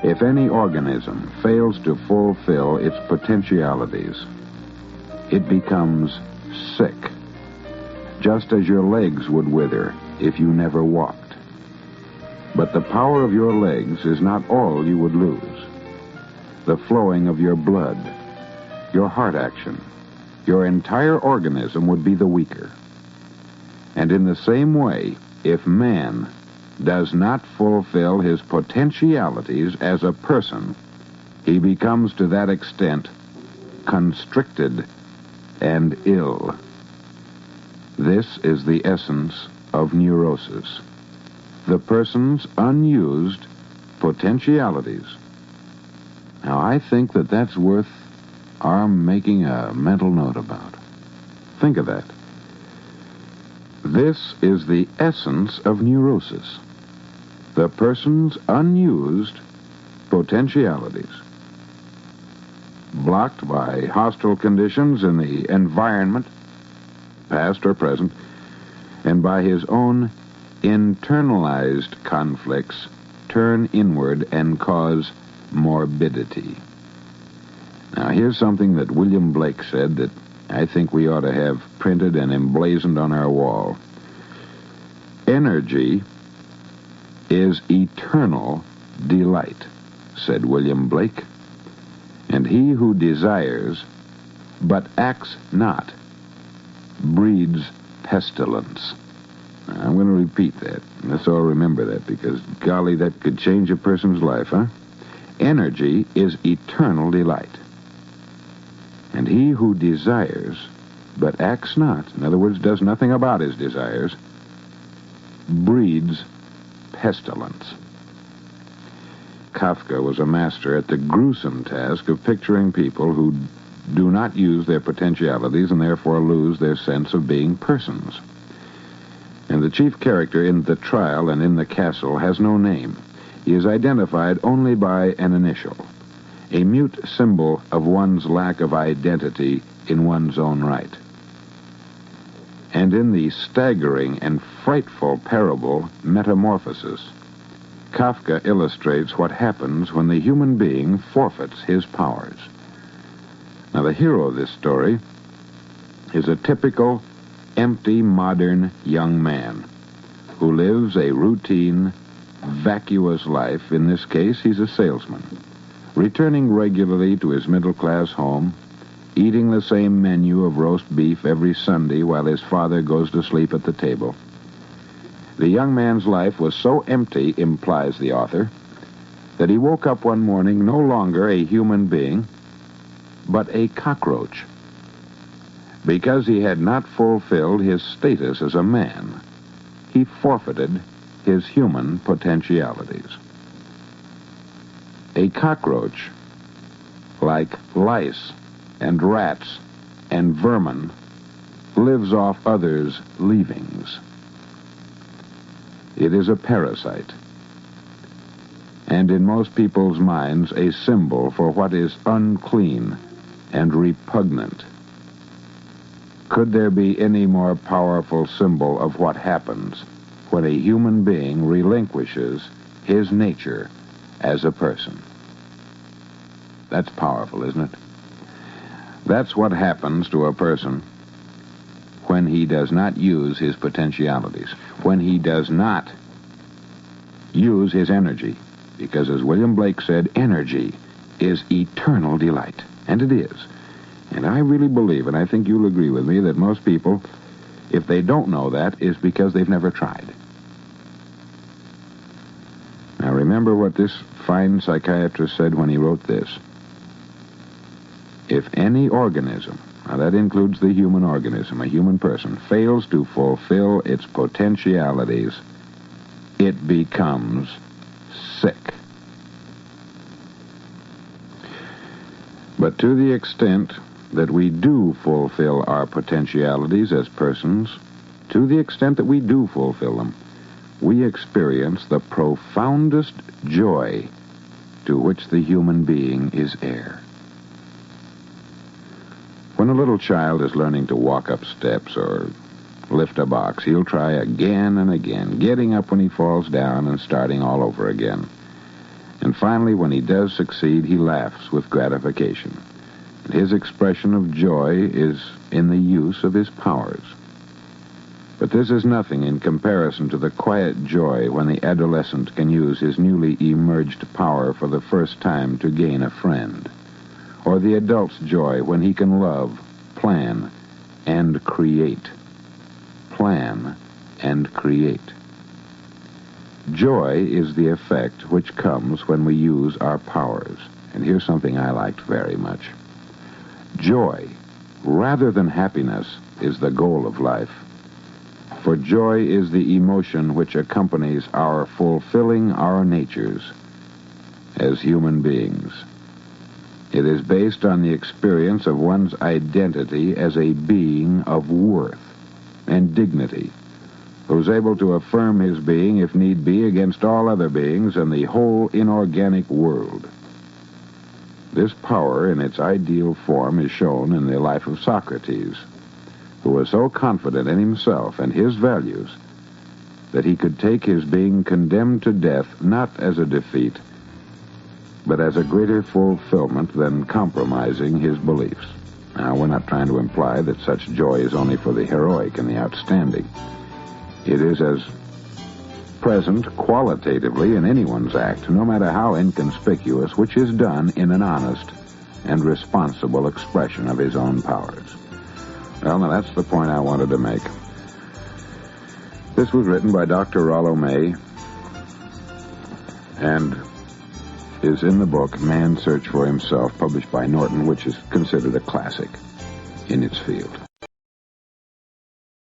If any organism fails to fulfill its potentialities, it becomes sick, just as your legs would wither if you never walked. But the power of your legs is not all you would lose. The flowing of your blood, your heart action, your entire organism would be the weaker. And in the same way, if man does not fulfill his potentialities as a person, he becomes to that extent constricted and ill. This is the essence of neurosis. The person's unused potentialities. Now, I think that that's worth our making a mental note about. Think of that. This is the essence of neurosis. The person's unused potentialities. Blocked by hostile conditions in the environment, past or present, and by his own internalized conflicts, turn inward and cause morbidity. Now, here's something that William Blake said that I think we ought to have printed and emblazoned on our wall. Energy is eternal delight, said William Blake, and he who desires but acts not breeds pestilence. Now, I'm going to repeat that. Let's all remember that, because, golly, that could change a person's life, huh? Energy is eternal delight. And he who desires but acts not, in other words, does nothing about his desires, breeds pestilence. Kafka was a master at the gruesome task of picturing people who do not use their potentialities and therefore lose their sense of being persons. And the chief character in The Trial and in the Castle has no name. He is identified only by an initial, a mute symbol of one's lack of identity in one's own right. And in the staggering and frightful parable Metamorphosis, Kafka illustrates what happens when the human being forfeits his powers. Now, the hero of this story is a typical, empty, modern young man who lives a routine, vacuous life. In this case, he's a salesman, returning regularly to his middle-class home, eating the same menu of roast beef every Sunday while his father goes to sleep at the table. The young man's life was so empty, implies the author, that he woke up one morning no longer a human being, but a cockroach, because he had not fulfilled his status as a man. He forfeited his human potentialities. A cockroach, like lice and rats and vermin, lives off others' leavings. It is a parasite, and in most people's minds a symbol for what is unclean and repugnant. Could there be any more powerful symbol of what happens when a human being relinquishes his nature as a person? That's powerful, isn't it? That's what happens to a person when he does not use his potentialities, when he does not use his energy. Because, as William Blake said, energy is eternal delight. And it is. And I really believe, and I think you'll agree with me, that most people, if they don't know that, is because they've never tried. Now, remember what this fine psychiatrist said when he wrote this. If any organism, now that includes the human organism, a human person, fails to fulfill its potentialities, it becomes sick. But to the extent that we do fulfill our potentialities as persons, to the extent that we do fulfill them, we experience the profoundest joy to which the human being is heir. When a little child is learning to walk up steps or lift a box, he'll try again and again, getting up when he falls down and starting all over again. And finally, when he does succeed, he laughs with gratification. And his expression of joy is in the use of his powers. But this is nothing in comparison to the quiet joy when the adolescent can use his newly emerged power for the first time to gain a friend, or the adult's joy when he can love, plan, and create. Plan and create. Joy is the effect which comes when we use our powers. And here's something I liked very much. Joy, rather than happiness, is the goal of life. For joy is the emotion which accompanies our fulfilling our natures as human beings. It is based on the experience of one's identity as a being of worth and dignity, who's able to affirm his being, if need be, against all other beings and the whole inorganic world. This power in its ideal form is shown in the life of Socrates, who was so confident in himself and his values that he could take his being condemned to death not as a defeat, but as a greater fulfillment than compromising his beliefs. Now, we're not trying to imply that such joy is only for the heroic and the outstanding. It is as present qualitatively in anyone's act, no matter how inconspicuous, which is done in an honest and responsible expression of his own powers. Well, now that's the point I wanted to make. This was written by Dr. Rollo May and is in the book Man's Search for Himself, published by Norton, which is considered a classic in its field.